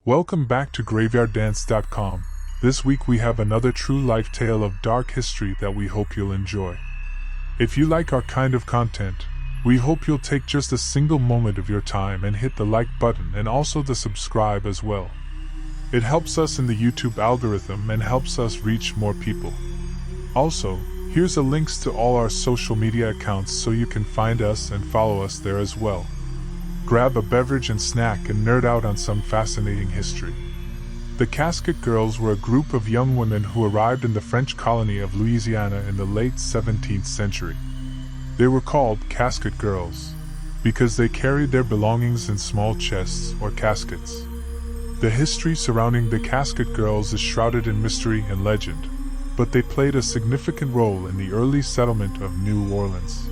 Welcome back to GraveyardDance.com. This week we have another true life tale of dark history that we hope you'll enjoy. If you like our kind of content, we hope you'll take just a single moment of your time and hit the like button and also the subscribe as well. It helps us in the YouTube algorithm and helps us reach more people. Also, here's the links to all our social media accounts so you can find us and follow us there as well. Grab a beverage and snack and nerd out on some fascinating history. The Casket Girls were a group of young women who arrived in the French colony of Louisiana in the late 17th century. They were called Casket Girls because they carried their belongings in small chests or caskets. The history surrounding the Casket Girls is shrouded in mystery and legend, but they played a significant role in the early settlement of New Orleans.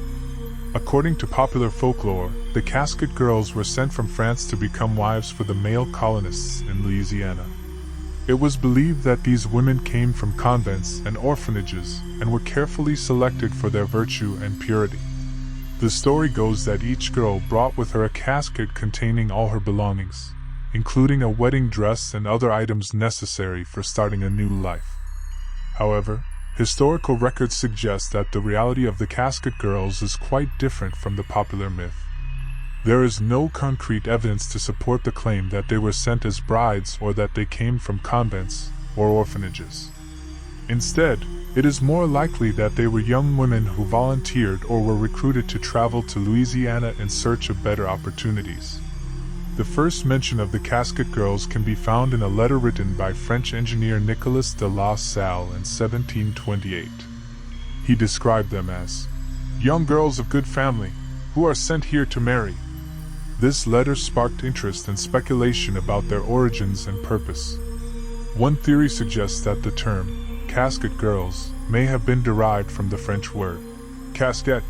According to popular folklore, the Casket Girls were sent from France to become wives for the male colonists in Louisiana. It was believed that these women came from convents and orphanages and were carefully selected for their virtue and purity. The story goes that each girl brought with her a casket containing all her belongings, including a wedding dress and other items necessary for starting a new life. However, historical records suggest that the reality of the Casket Girls is quite different from the popular myth. There is no concrete evidence to support the claim that they were sent as brides or that they came from convents or orphanages. Instead, it is more likely that they were young women who volunteered or were recruited to travel to Louisiana in search of better opportunities. The first mention of the Casket Girls can be found in a letter written by French engineer Nicolas de La Salle in 1728. He described them as young girls of good family, who are sent here to marry. This letter sparked interest and speculation about their origins and purpose. One theory suggests that the term, Casket Girls, may have been derived from the French word, casquette,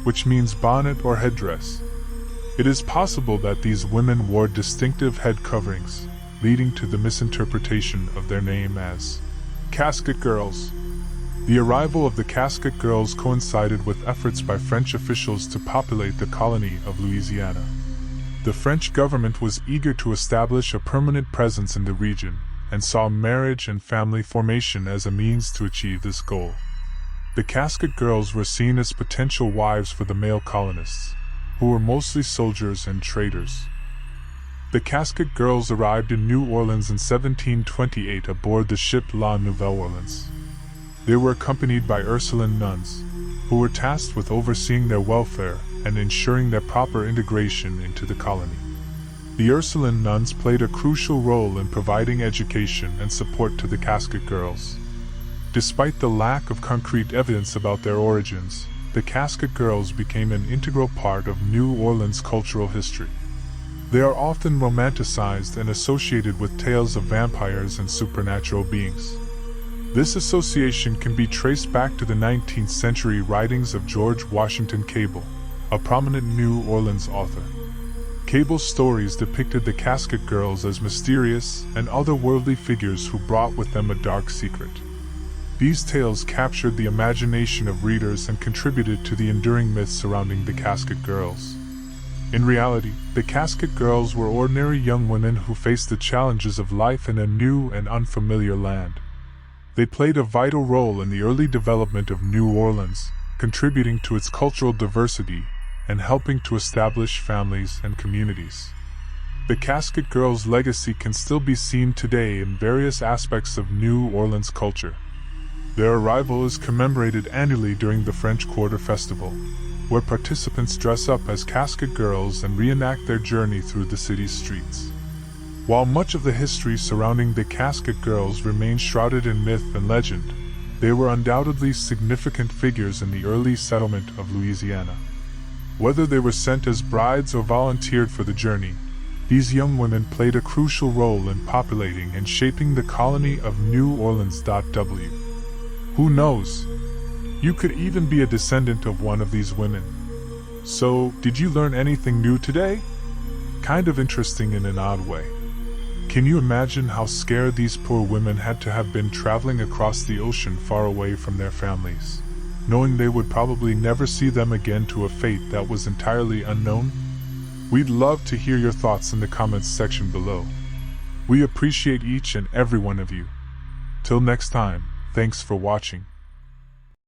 which means bonnet or headdress. It is possible that these women wore distinctive head coverings, leading to the misinterpretation of their name as Casket Girls. The arrival of the Casket Girls coincided with efforts by French officials to populate the colony of Louisiana. The French government was eager to establish a permanent presence in the region, and saw marriage and family formation as a means to achieve this goal. The Casket Girls were seen as potential wives for the male colonists, who were mostly soldiers and traders. The Casket Girls arrived in New Orleans in 1728 aboard the ship La Nouvelle Orleans. They were accompanied by Ursuline nuns, who were tasked with overseeing their welfare and ensuring their proper integration into the colony. The Ursuline nuns played a crucial role in providing education and support to the Casket Girls. Despite the lack of concrete evidence about their origins, the Casket Girls became an integral part of New Orleans' cultural history. They are often romanticized and associated with tales of vampires and supernatural beings. This association can be traced back to the 19th century writings of George Washington Cable, a prominent New Orleans author. Cable's stories depicted the Casket Girls as mysterious and otherworldly figures who brought with them a dark secret. These tales captured the imagination of readers and contributed to the enduring myth surrounding the Casket Girls. In reality, the Casket Girls were ordinary young women who faced the challenges of life in a new and unfamiliar land. They played a vital role in the early development of New Orleans, contributing to its cultural diversity and helping to establish families and communities. The Casket Girls' legacy can still be seen today in various aspects of New Orleans culture. Their arrival is commemorated annually during the French Quarter Festival, where participants dress up as Casket Girls and reenact their journey through the city's streets. While much of the history surrounding the Casket Girls remains shrouded in myth and legend, they were undoubtedly significant figures in the early settlement of Louisiana. Whether they were sent as brides or volunteered for the journey, these young women played a crucial role in populating and shaping the colony of New Orleans. Who knows? You could even be a descendant of one of these women. So, did you learn anything new today? Kind of interesting in an odd way. Can you imagine how scared these poor women had to have been traveling across the ocean far away from their families, knowing they would probably never see them again to a fate that was entirely unknown? We'd love to hear your thoughts in the comments section below. We appreciate each and every one of you. Till next time, thanks for watching.